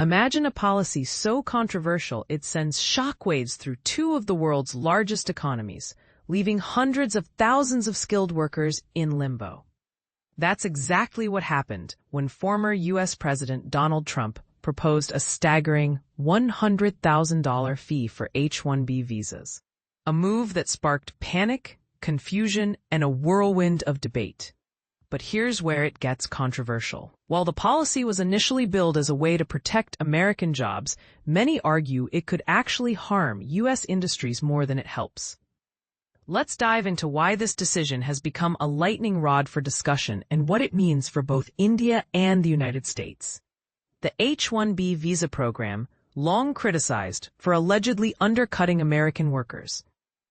Imagine a policy so controversial it sends shockwaves through two of the world's largest economies, leaving hundreds of thousands of skilled workers in limbo. That's exactly what happened when former U.S. President Donald Trump proposed a staggering $100,000 fee for H-1B visas, a move that sparked panic, confusion, and a whirlwind of debate. But here's where it gets controversial. While the policy was initially billed as a way to protect American jobs, many argue it could actually harm U.S. industries more than it helps. Let's dive into why this decision has become a lightning rod for discussion and what it means for both India and the United States. The H-1B visa program, long criticized for allegedly undercutting American workers,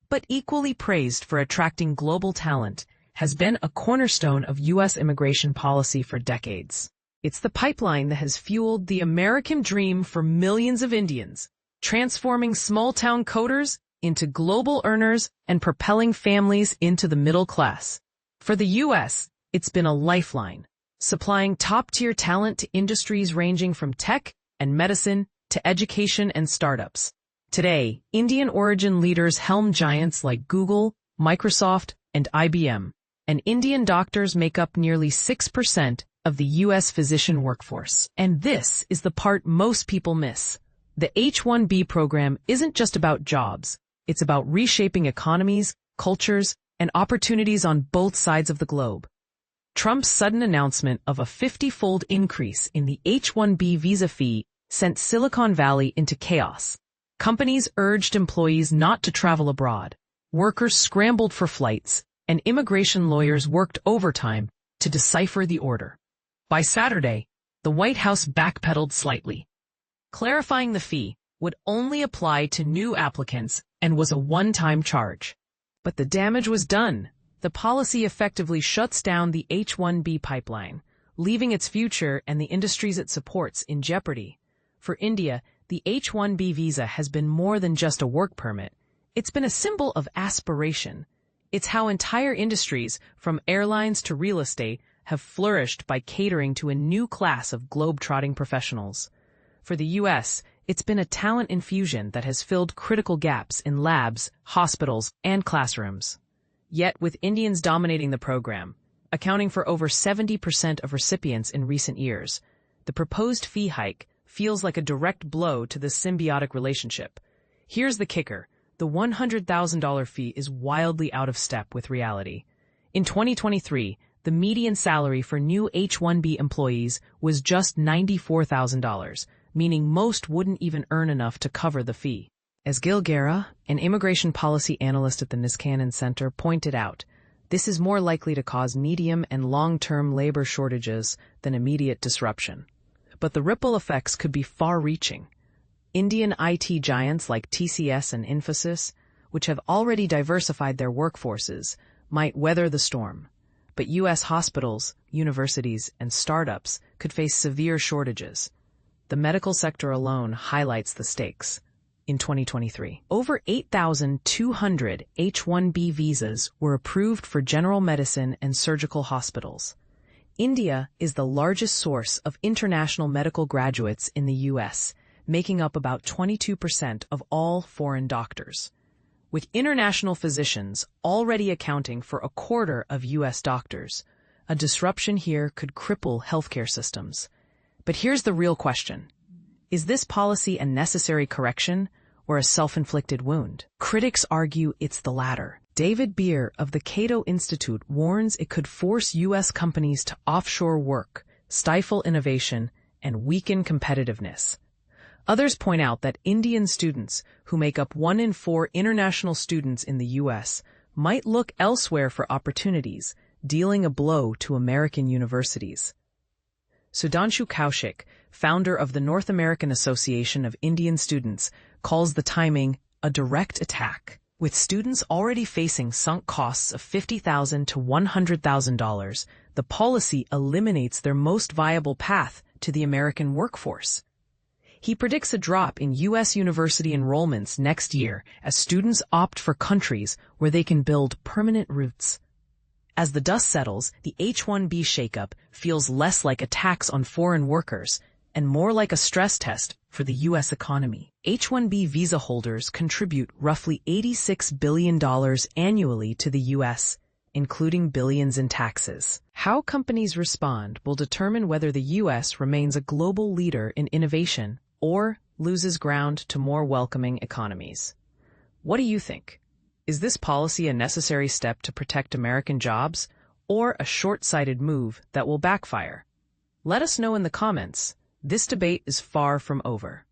but equally praised for attracting global talent, has been a cornerstone of U.S. immigration policy for decades. It's the pipeline that has fueled the American dream for millions of Indians, transforming small-town coders into global earners and propelling families into the middle class. For the U.S., it's been a lifeline, supplying top-tier talent to industries ranging from tech and medicine to education and startups. Today, Indian-origin leaders helm giants like Google, Microsoft, and IBM, and Indian doctors make up nearly 6% of the U.S. physician workforce. And this is the part most people miss. The H-1B program isn't just about jobs. It's about reshaping economies, cultures, and opportunities on both sides of the globe. Trump's sudden announcement of a 50-fold increase in the H-1B visa fee sent Silicon Valley into chaos. Companies urged employees not to travel abroad. Workers scrambled for flights, and immigration lawyers worked overtime to decipher the order. By Saturday, the White House backpedaled slightly, clarifying the fee would only apply to new applicants and was a one-time charge. But the damage was done. The policy effectively shuts down the H-1B pipeline, leaving its future and the industries it supports in jeopardy. For India, the H-1B visa has been more than just a work permit. It's been a symbol of aspiration. It's how entire industries, from airlines to real estate, have flourished by catering to a new class of globe-trotting professionals. For the U.S., it's been a talent infusion that has filled critical gaps in labs, hospitals, and classrooms. Yet, with Indians dominating the program, accounting for over 70% of recipients in recent years, the proposed fee hike feels like a direct blow to this symbiotic relationship. Here's the kicker. The $100,000 fee is wildly out of step with reality. In 2023, the median salary for new H-1B employees was just $94,000, meaning most wouldn't even earn enough to cover the fee. As Gil Guerra, an immigration policy analyst at the Niskanen Center, pointed out, this is more likely to cause medium and long-term labor shortages than immediate disruption. But the ripple effects could be far-reaching. Indian IT giants like TCS and Infosys, which have already diversified their workforces, might weather the storm. But U.S. hospitals, universities, and startups could face severe shortages. The medical sector alone highlights the stakes. In 2023, over 8,200 H-1B visas were approved for general medicine and surgical hospitals. India is the largest source of international medical graduates in the U.S., making up about 22% of all foreign doctors. With international physicians already accounting for a quarter of U.S. doctors, a disruption here could cripple healthcare systems. But here's the real question. Is this policy a necessary correction or a self-inflicted wound? Critics argue it's the latter. David Beer of the Cato Institute warns it could force U.S. companies to offshore work, stifle innovation, and weaken competitiveness. Others point out that Indian students, who make up 1 in 4 international students in the U.S., might look elsewhere for opportunities, dealing a blow to American universities. Sudhanshu Kaushik, founder of the North American Association of Indian Students, calls the timing a direct attack. With students already facing sunk costs of $50,000 to $100,000, the policy eliminates their most viable path to the American workforce. He predicts a drop in U.S. university enrollments next year as students opt for countries where they can build permanent roots. As the dust settles, the H-1B shakeup feels less like a tax on foreign workers and more like a stress test for the U.S. economy. H-1B visa holders contribute roughly $86 billion annually to the U.S., including billions in taxes. How companies respond will determine whether the U.S. remains a global leader in innovation or loses ground to more welcoming economies. What do you think? Is this policy a necessary step to protect American jobs, or a short-sighted move that will backfire? Let us know in the comments. This debate is far from over.